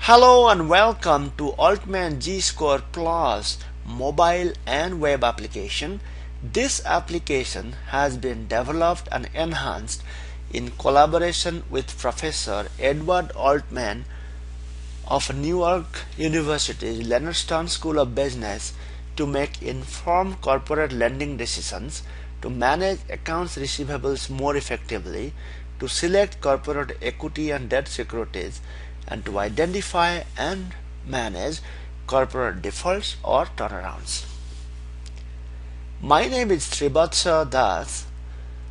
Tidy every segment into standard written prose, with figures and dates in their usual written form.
Hello and welcome to Altman Z-Score Plus mobile and web application. This application has been developed and enhanced in collaboration with Professor Edward Altman of Newark University's Leonardstown School of Business to make informed corporate lending decisions, to manage accounts receivables more effectively, to select corporate equity and debt securities, and to identify and manage corporate defaults or turnarounds. My name is Srivatsa Das.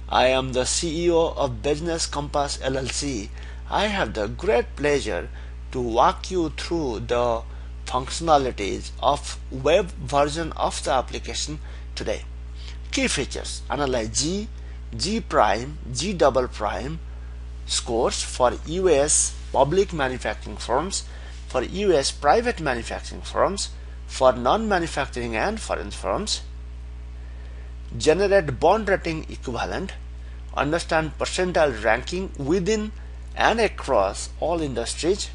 I am the CEO of Business Compass LLC. I have the great pleasure to walk you through the functionalities of web version of the application today. Key features: analyze G, G prime, G double prime scores for US public manufacturing firms, for US private manufacturing firms, for non-manufacturing and foreign firms, generate bond rating equivalent, understand percentile ranking within and across all industries,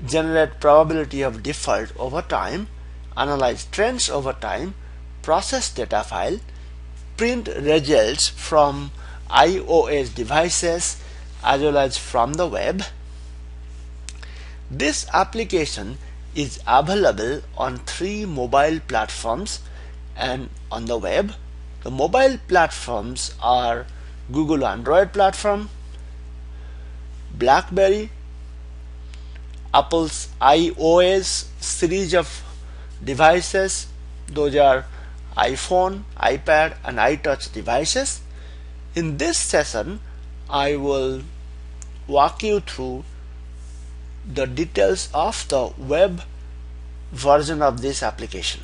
generate probability of default over time, analyze trends over time, process data file, print results from iOS devices as well as from the web. This application is available on 3 mobile platforms and on the web. The mobile platforms are Google Android platform, BlackBerry, Apple's iOS series of devices. Those are iPhone, iPad and iTouch devices. In this session I will walk you through the details of the web version of this application.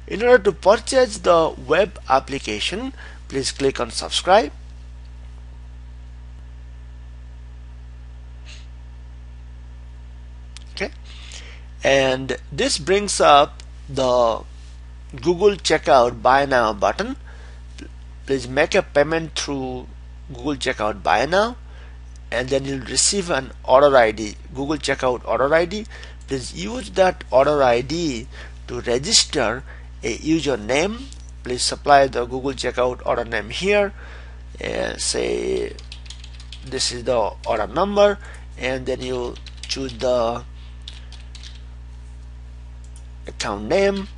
In order to purchase the web application, please click on subscribe. Okay, and this brings up the Google Checkout Buy Now button. Please make a payment through Google Checkout Buy Now, and then you'll receive an order ID, Google Checkout order ID. Please use that order ID to register a username. Please supply the Google Checkout order name here, and say this is the order number, and then you choose the account name,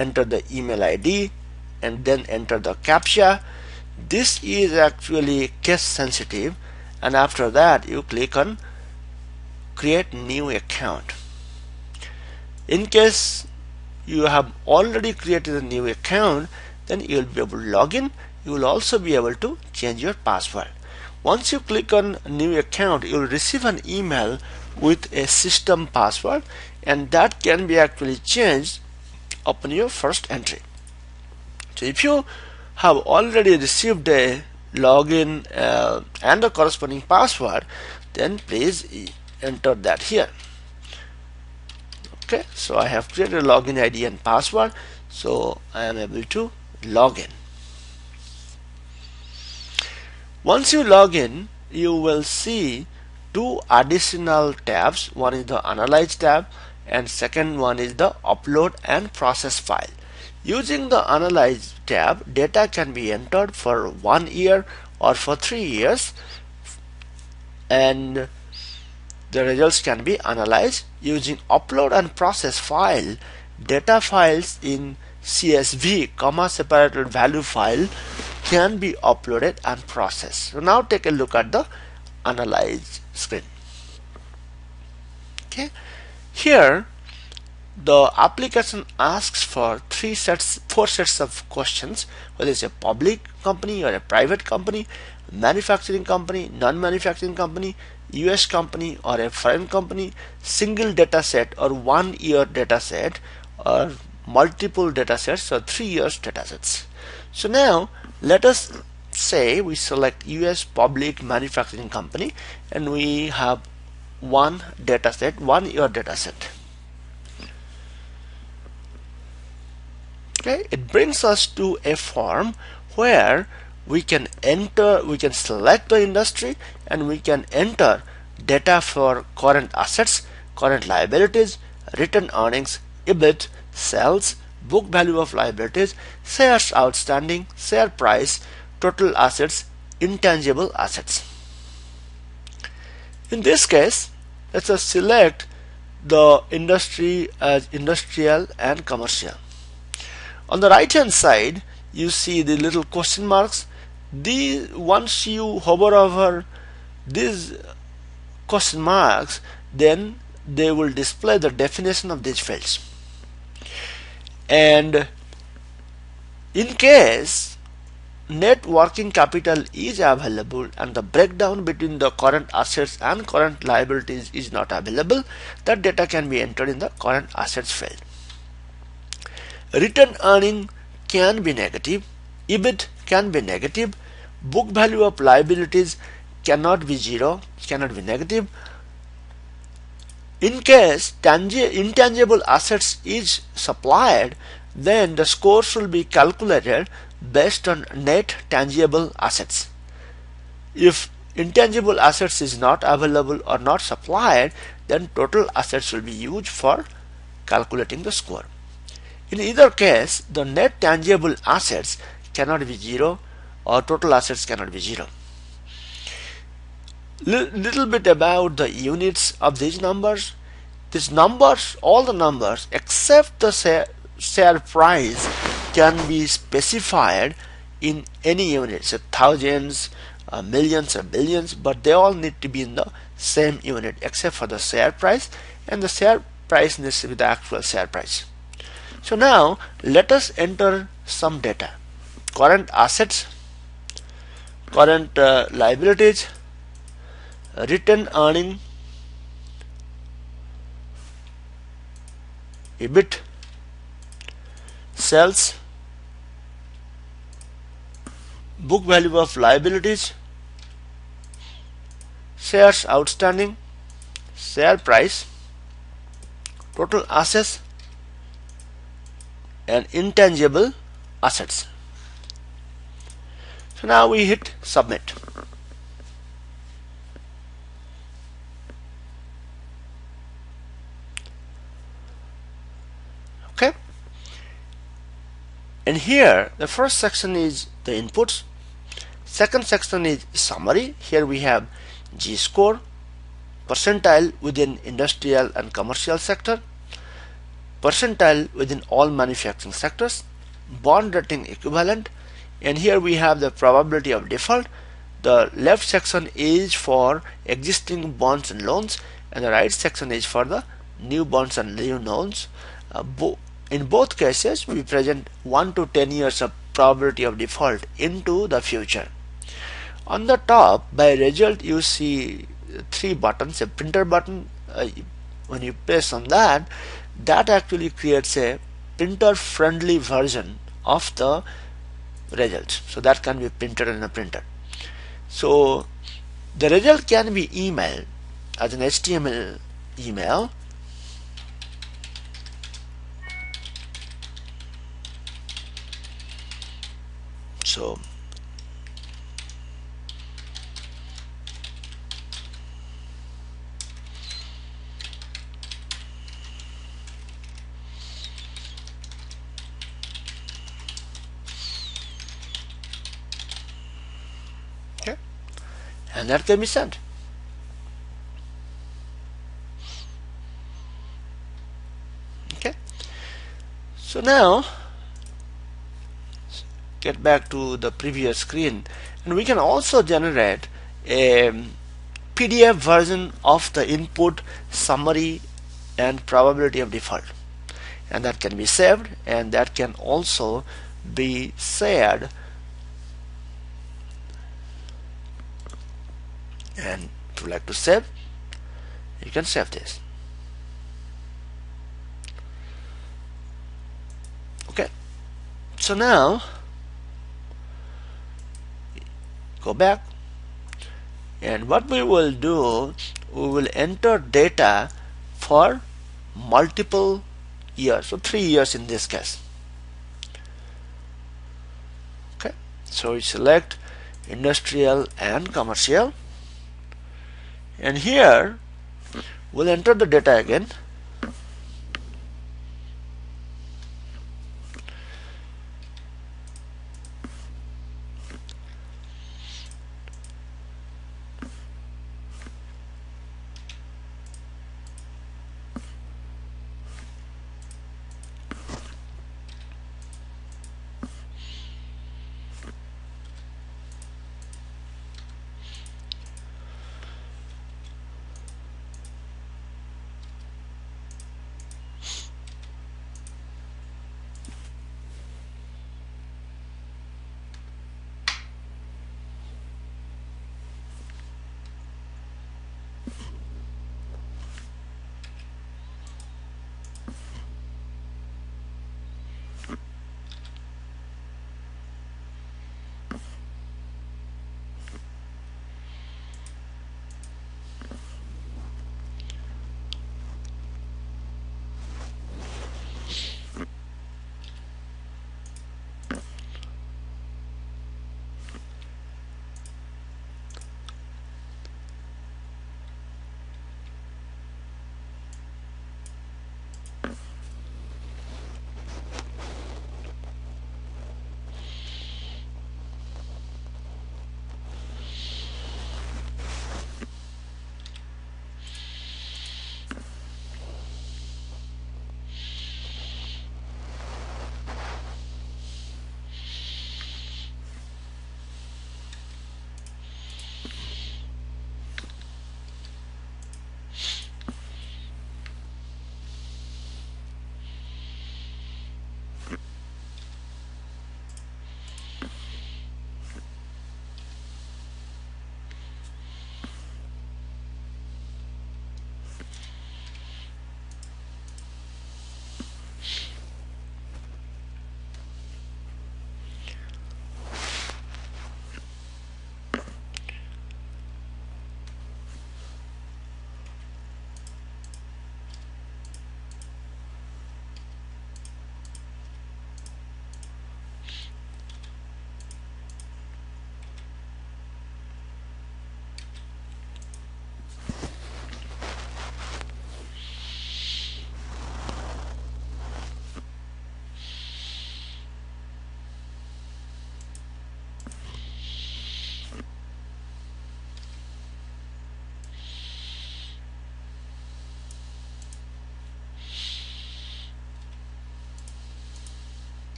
enter the email ID, and then enter the CAPTCHA. This is actually case sensitive, and after that you click on create new account. In case you have already created a new account, then you will be able to log in. You will also be able to change your password. Once you click on new account, you will receive an email with a system password, and that can be actually changed upon your first entry. So if you have already received a login and a corresponding password, then please enter that here. Okay, so I have created a login ID and password, so I am able to log in. Once you log in, you will see 2 additional tabs. One is the Analyze tab, and second one is the Upload and Process file. Using the Analyze tab, data can be entered for 1 year or for 3 years, and the results can be analyzed. Using Upload and Process file, data files in CSV, comma separated value file, can be uploaded and processed. So now take a look at the Analyze screen. Okay, here the application asks for 4 sets of questions, whether it's a public company or a private company, manufacturing company, non-manufacturing company, US company or a foreign company, single data set or 1 year data set, or multiple data sets or 3 years data sets. So now let us say we select US public manufacturing company, and we have 1 data set, 1 year data set. Okay, it brings us to a form where we can select the industry and we can enter data for current assets, current liabilities, retained earnings, EBIT, sales, book value of liabilities, shares outstanding, share price, total assets, intangible assets. In this case, let's just select the industry as industrial and commercial. On the right hand side, you see the little question marks. Once you hover over these question marks, then they will display the definition of these fields. And in case net working capital is available and the breakdown between the current assets and current liabilities is not available, that data can be entered in the current assets field. Retained earning can be negative, EBIT can be negative, book value of liabilities cannot be zero, cannot be negative. In case intangible assets is supplied, then the scores will be calculated based on net tangible assets. If intangible assets is not available or not supplied, then total assets will be used for calculating the score. In either case, the net tangible assets cannot be zero or total assets cannot be zero. Little bit about the units of these numbers. These numbers, all the numbers except the share price, can be specified in any units, thousands, millions or billions, but they all need to be in the same unit except for the share price, and the share price needs to be the actual share price. So now let us enter some data. Current assets, current liabilities, retained earning, EBIT, sales, book value of liabilities, shares outstanding, share price, total assets, and intangible assets. So now we hit submit. Okay, and here the first section is the inputs, second section is summary. Here we have Z-score, percentile within industrial and commercial sector, percentile within all manufacturing sectors, bond rating equivalent, and here we have the probability of default. The left section is for existing bonds and loans, and the right section is for the new bonds and new loans. In both cases, we present 1 to 10 years of probability of default into the future. On the top, by result, you see 3 buttons. A printer button, when you press on that actually creates a printer friendly version of the results, so that can be printed in a printer. So the result can be emailed as an HTML email, so and that can be sent. Okay, so now get back to the previous screen, and we can also generate a PDF version of the input, summary, and probability of default, and that can be saved, and that can also be shared. And if you like to save, you can save this. Okay, so now go back, and what we will do, we will enter data for multiple years, so 3 years in this case. So we select industrial and commercial, and here we'll enter the data again.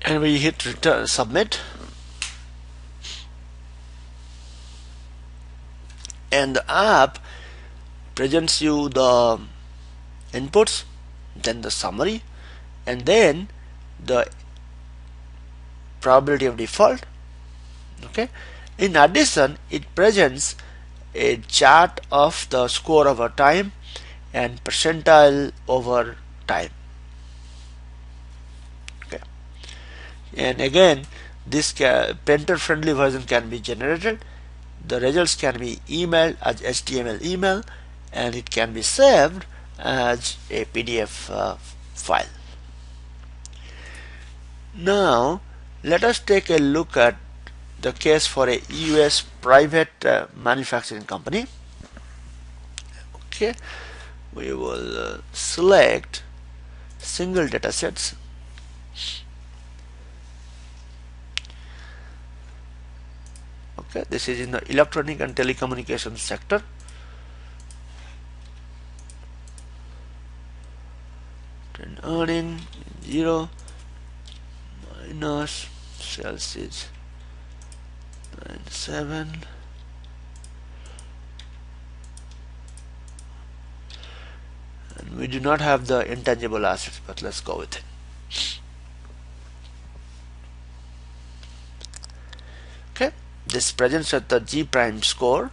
And we hit return submit, and the app presents you the inputs, then the summary, and then the probability of default. Okay, in addition, it presents a chart of the score over time and percentile over time. Okay, and again, this printer friendly version can be generated. The results can be emailed as HTML email, and it can be saved as a PDF file. Now let us take a look at the case for a US private manufacturing company. Okay, we will select single data sets. Okay, this is in the electronic and telecommunications sector. Then earning 0 minus sales is 97, and we do not have the intangible assets, but let's go with it. Okay, this presents at the G prime score,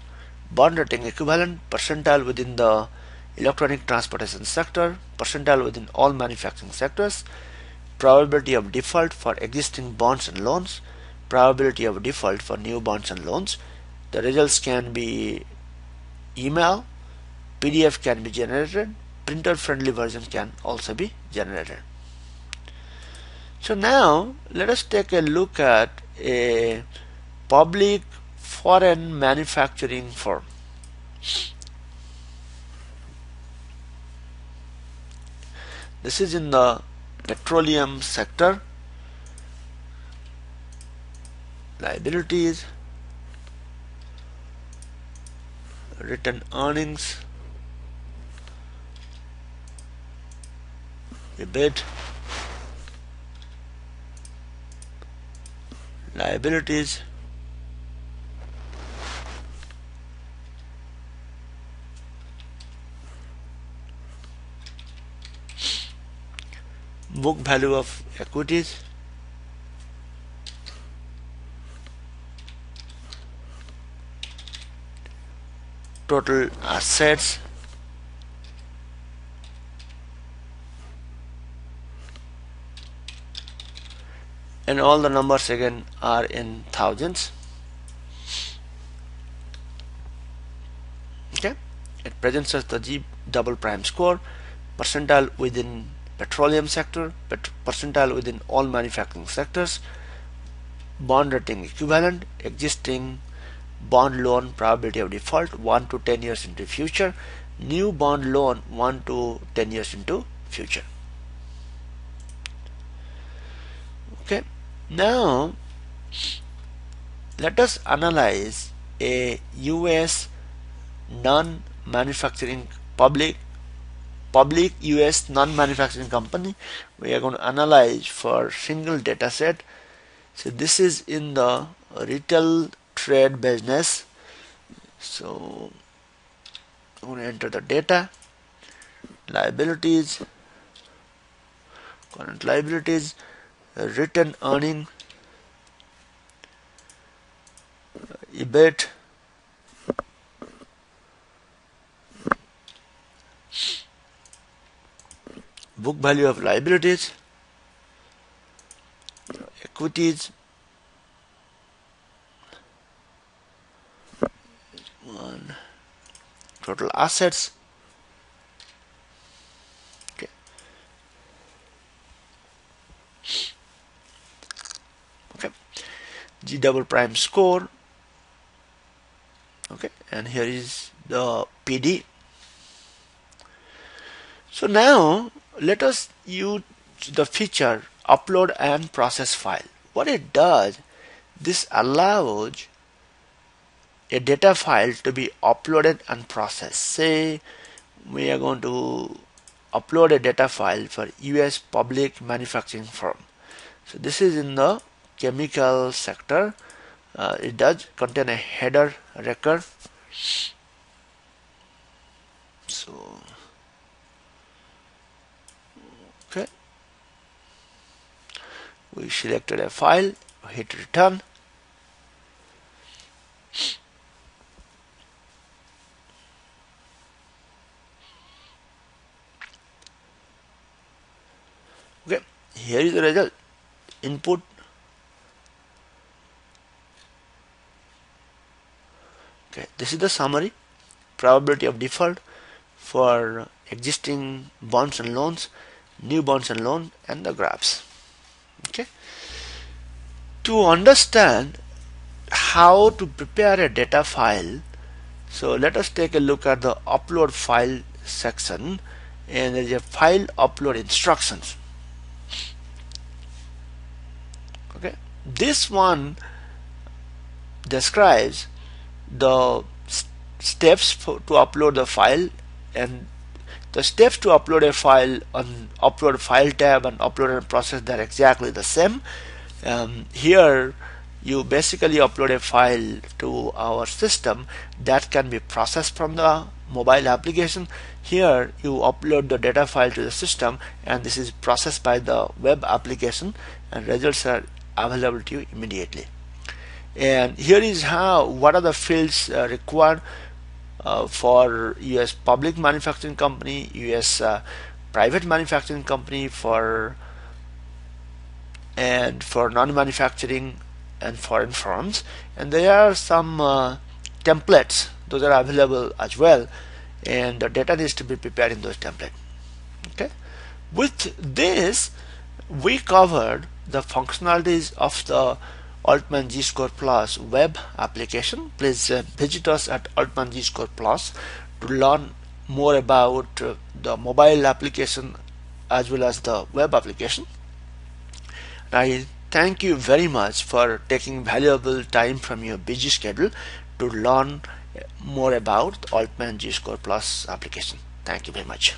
bond rating equivalent, percentile within the electronic transportation sector, percentile within all manufacturing sectors, probability of default for existing bonds and loans, probability of default for new bonds and loans, The results can be email, PDF can be generated, printer friendly version can also be generated. So now let us take a look at a public foreign manufacturing firm. This is in the petroleum sector. Liabilities, written earnings, EBIT, liabilities, book value of equities, total assets, and all the numbers again are in thousands. Okay, it presents us the G double prime score, percentile within petroleum sector, percentile within all manufacturing sectors, bond rating equivalent, existing bond loan probability of default 1 to 10 years into future, new bond loan 1 to 10 years into future. Okay, now let us analyze a US non-manufacturing public US non-manufacturing company. We are going to analyze for single data set. So this is in the retail trade business. So I'm going to enter the data, liabilities, current liabilities, written earning, EBIT, book value of liabilities, equities, total assets. Okay. Okay. G double prime score. Okay, and here is the PD. So now let us use the feature upload and process file. What it does, this allows a data file to be uploaded and processed. Say we are going to upload a data file for US public manufacturing firm. So this is in the chemical sector. It does contain a header record. So okay, we selected a file, hit return. Okay, here is the result. Input, okay, this is the summary, probability of default for existing bonds and loans, new bonds and loans, and the graphs. Okay, to understand how to prepare a data file, so let us take a look at the upload file section, and there is a file upload instructions. Okay, this one describes the steps to upload the file, and the steps to upload a file on upload file tab and upload and process, they're exactly the same. Here you basically upload a file to our system that can be processed from the mobile application. Here you upload the data file to the system, and this is processed by the web application, and results are available to you immediately. And here is what are the fields required for US public manufacturing company, US private manufacturing company, and for non-manufacturing and foreign firms. And there are some templates, those are available as well, and the data needs to be prepared in those templates. Okay, with this we covered the functionalities of the Altman Z-Score Plus web application. Please visit us at Altman Z-Score Plus to learn more about the mobile application as well as the web application. I thank you very much for taking valuable time from your busy schedule to learn more about Altman Z-Score Plus application. Thank you very much.